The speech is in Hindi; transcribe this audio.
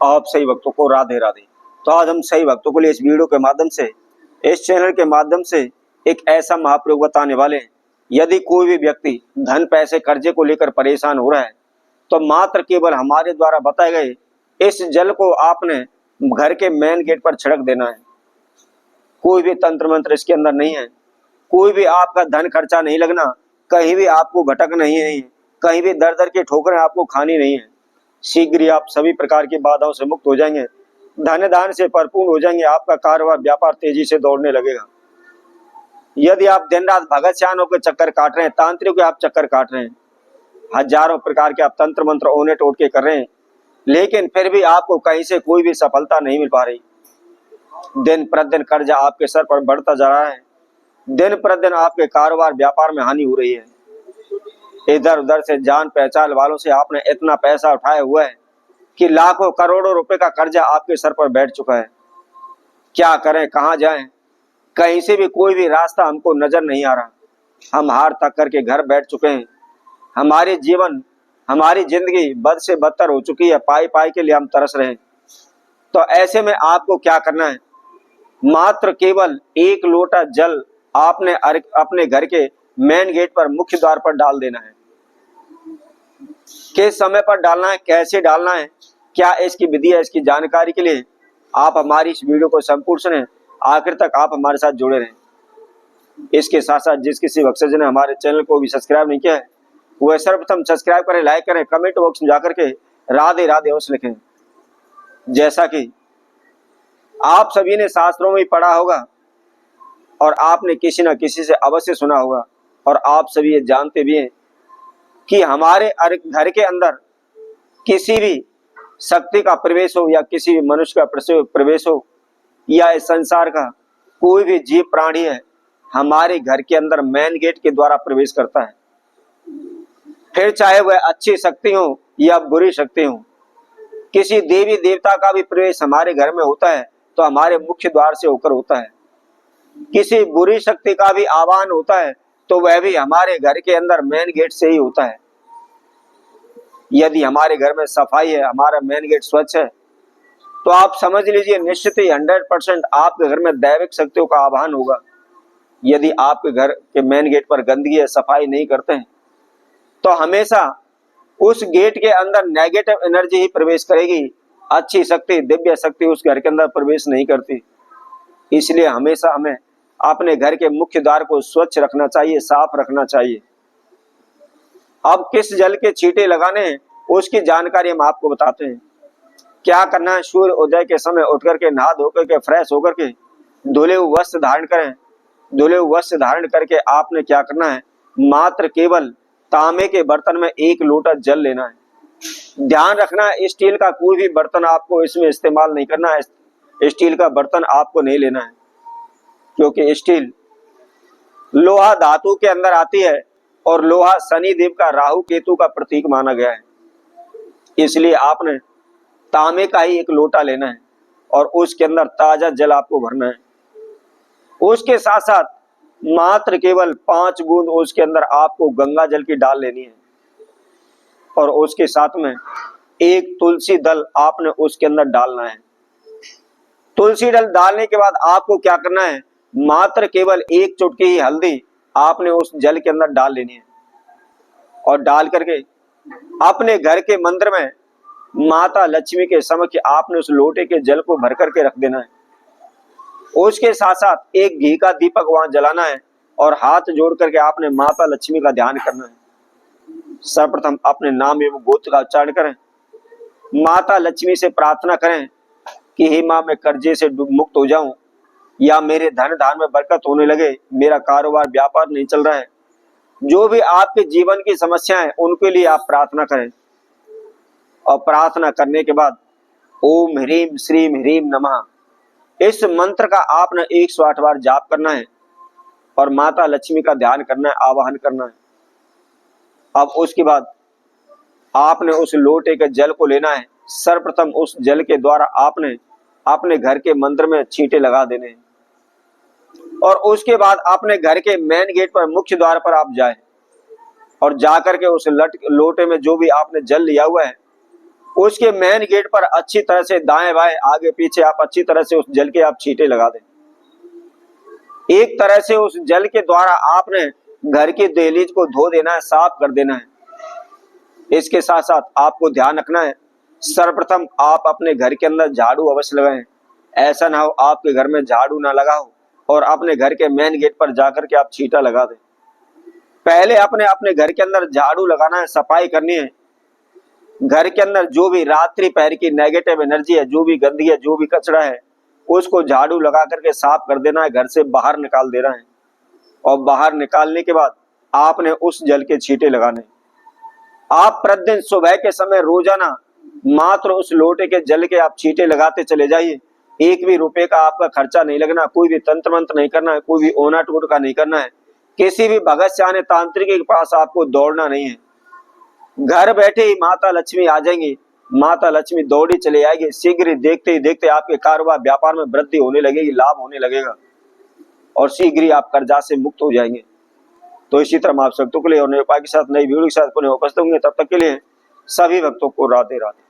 आप सही भक्तों को राधे राधे। तो आज हम सही भक्तों के लिए इस वीडियो के माध्यम से, इस चैनल के माध्यम से एक ऐसा महाप्रयोग बताने वाले हैं। यदि कोई भी व्यक्ति धन पैसे कर्जे को लेकर परेशान हो रहा है तो मात्र केवल हमारे द्वारा बताए गए इस जल को आपने घर के मेन गेट पर छिड़क देना है। कोई भी तंत्र मंत्र इसके अंदर नहीं है, कोई भी आपका धन खर्चा नहीं लगना, कहीं भी आपको भटक नहीं है, कहीं भी दर दर की ठोकरें आपको खानी नहीं है। शीघ्र ही आप सभी प्रकार की बाधाओं से मुक्त हो जाएंगे, धन दान से भरपूर हो जाएंगे, आपका कारोबार व्यापार तेजी से दौड़ने लगेगा। यदि आप दिन रात भगत सियानों के चक्कर काट रहे हैं, तांत्रिक के आप चक्कर काट रहे हैं, हजारों प्रकार के आप तंत्र मंत्र ओने टोट के कर रहे हैं, लेकिन फिर भी आपको कहीं से कोई भी सफलता नहीं मिल पा रही। दिन प्रतिदिन कर्जा आपके सर पर बढ़ता जा रहा है, दिन प्रतिदिन आपके कारोबार व्यापार में हानि हो रही है। इधर उधर से जान पहचान वालों से आपने इतना पैसा उठाया हुआ है कि लाखों करोड़ों रुपए का कर्जा आपके सर पर बैठ चुका है। क्या करें, कहां जाएं, कहीं से भी कोई भी रास्ता हमको नजर नहीं आ रहा। हम हार तक करके घर बैठ चुके हैं। हमारी जीवन, हमारी जिंदगी बद से बदतर हो चुकी है, पाई पाई के लिए हम तरस रहे हैं। तो ऐसे में आपको क्या करना है, मात्र केवल एक लोटा जल आपने अपने घर के मेन गेट पर, मुख्य द्वार पर डाल देना है। किस समय पर डालना है, कैसे डालना है, क्या इसकी विधि है, इसकी जानकारी के लिए आप हमारी इस वीडियो को संपूर्ण सुनें, आखिर तक आप हमारे साथ जुड़े रहें। इसके साथ साथ जिस किसी भक्तजन ने हमारे चैनल को भी सब्सक्राइब नहीं किया है वह सर्वप्रथम सब्सक्राइब करें, लाइक करें, कमेंट बॉक्स में जाकर के राधे राधे अवश्य लिखें। जैसा कि आप सभी ने शास्त्रों में पढ़ा होगा और आपने किसी न किसी से अवश्य सुना होगा, और आप सभी ये जानते भी हैं कि हमारे घर के अंदर किसी भी शक्ति का प्रवेश हो या किसी भी मनुष्य का प्रवेश हो या इस संसार का कोई भी जीव प्राणी है, हमारे घर के अंदर मेन गेट के द्वारा प्रवेश करता है। फिर चाहे वह अच्छी शक्ति हो या बुरी शक्ति हो, किसी देवी देवता का भी प्रवेश हमारे घर में होता है तो हमारे मुख्य द्वार से होकर होता है। किसी बुरी शक्ति का भी आह्वान होता है तो वह भी हमारे घर के अंदर मेन गेट से ही होता है। यदि हमारे घर में सफाई है, हमारा मेन गेट स्वच्छ है, तो आप समझ लीजिए निश्चित ही 100% आपके घर में दैविक शक्तियों का आह्वान होगा। यदि आपके घर के मेन गेट पर गंदगी है, सफाई नहीं करते हैं, तो हमेशा उस गेट के अंदर नेगेटिव एनर्जी ही प्रवेश करेगी, अच्छी शक्ति, दिव्य शक्ति उस घर के अंदर प्रवेश नहीं करती। इसलिए हमेशा हमें अपने घर के मुख्य द्वार को स्वच्छ रखना चाहिए, साफ रखना चाहिए। अब किस जल के छींटे लगाने हैं उसकी जानकारी हम आपको बताते हैं। क्या करना है, सूर्य उदय के समय उठ करके नहा धो करके फ्रेश होकर के धुले हुए वस्त्र धारण करें। धुले हुए वस्त्र धारण करके आपने क्या करना है, मात्र केवल तांबे के बर्तन में एक लोटा जल लेना है। ध्यान रखना है स्टील का कोई भी बर्तन आपको इसमें इस्तेमाल नहीं करना है। स्टील का बर्तन आपको नहीं लेना है, क्योंकि स्टील लोहा धातु के अंदर आती है और लोहा शनि देव का, राहु केतु का प्रतीक माना गया है। इसलिए आपने तांबे का ही एक लोटा लेना है और उसके अंदर ताजा जल आपको भरना है। उसके साथ साथ मात्र केवल 5 बूंद उसके अंदर आपको गंगा जल की डाल लेनी है, और उसके साथ में एक तुलसी दल आपने उसके अंदर डालना है। तुलसी दल डालने के बाद आपको क्या करना है, मात्र केवल एक चुटकी ही हल्दी आपने उस जल के अंदर डाल लेनी है, और डाल करके अपने घर के मंदिर में माता लक्ष्मी के समक्ष आपने उस लोटे के जल को भर करके रख देना है। उसके साथ साथ एक घी का दीपक वहां जलाना है और हाथ जोड़ करके आपने माता लक्ष्मी का ध्यान करना है। सर्वप्रथम अपने नाम एवं गोत्र का उच्चारण करें, माता लक्ष्मी से प्रार्थना करें कि हे मां, मैं कर्जे से मुक्त हो जाऊं, या मेरे धन धान में बरकत होने लगे, मेरा कारोबार व्यापार नहीं चल रहा है। जो भी आपके जीवन की समस्याएं उनके लिए आप प्रार्थना करें, और प्रार्थना करने के बाद ओम ह्रीम श्रीम ह्रीम नमः इस मंत्र का आपने 108 बार जाप करना है और माता लक्ष्मी का ध्यान करना है, आवाहन करना है। अब उसके बाद आपने उस लोटे के जल को लेना है। सर्वप्रथम उस जल के द्वारा आपने अपने घर के मंदिर में छींटे लगा देने हैं, और उसके बाद अपने घर के मेन गेट पर, मुख्य द्वार पर आप जाएं और जाकर के उस लोटे में जो भी आपने जल लिया हुआ है उसके मेन गेट पर अच्छी तरह से दाएं बाएं आगे पीछे आप अच्छी तरह से उस जल के आप छींटे लगा दें। एक तरह से उस जल के द्वारा आपने घर की दहलीज को धो देना है, साफ कर देना है। इसके साथ साथ आपको ध्यान रखना है, सर्वप्रथम आप अपने घर के अंदर झाड़ू अवश्य लगाएं। ऐसा ना हो आपके घर में झाड़ू ना लगा हो और अपने घर के मेन गेट पर जाकर के आप छींटा लगा दें। पहले अपने अपने घर के अंदर झाड़ू लगाना है, सफाई करनी है। घर के अंदर जो भी रात्रि पहर की नेगेटिव एनर्जी है, जो भी गंदगी है, जो भी कचरा है, उसको झाड़ू लगा करके साफ कर देना है, घर से बाहर निकाल देना है। और बाहर निकालने के बाद आपने उस जल के छींटे लगाने। आप प्रतिदिन सुबह के समय रोजाना मात्र उस लोटे के जल के आप छींटे लगाते चले जाइए। एक भी रुपए का आपका खर्चा नहीं लगना, कोई भी तंत्र मंत्र नहीं करना है, कोई भी ओना टोटका नहीं करना है, किसी भी भगत सियाने तांत्रिक के पास आपको दौड़ना नहीं है। घर बैठे ही माता लक्ष्मी आ जाएंगी, माता लक्ष्मी दौड़ी चले आएगी। शीघ्र ही देखते आपके कारोबार व्यापार में वृद्धि होने लगेगी, लाभ होने लगेगा और शीघ्र ही आप कर्जा से मुक्त हो जाएंगे। तो इसी तरह आप भक्तों के लिए और नए उपाय के साथ नई वीडियो के साथ पुनः उपस्थित होंगे। तब तक के लिए सभी भक्तों को राधे राधे।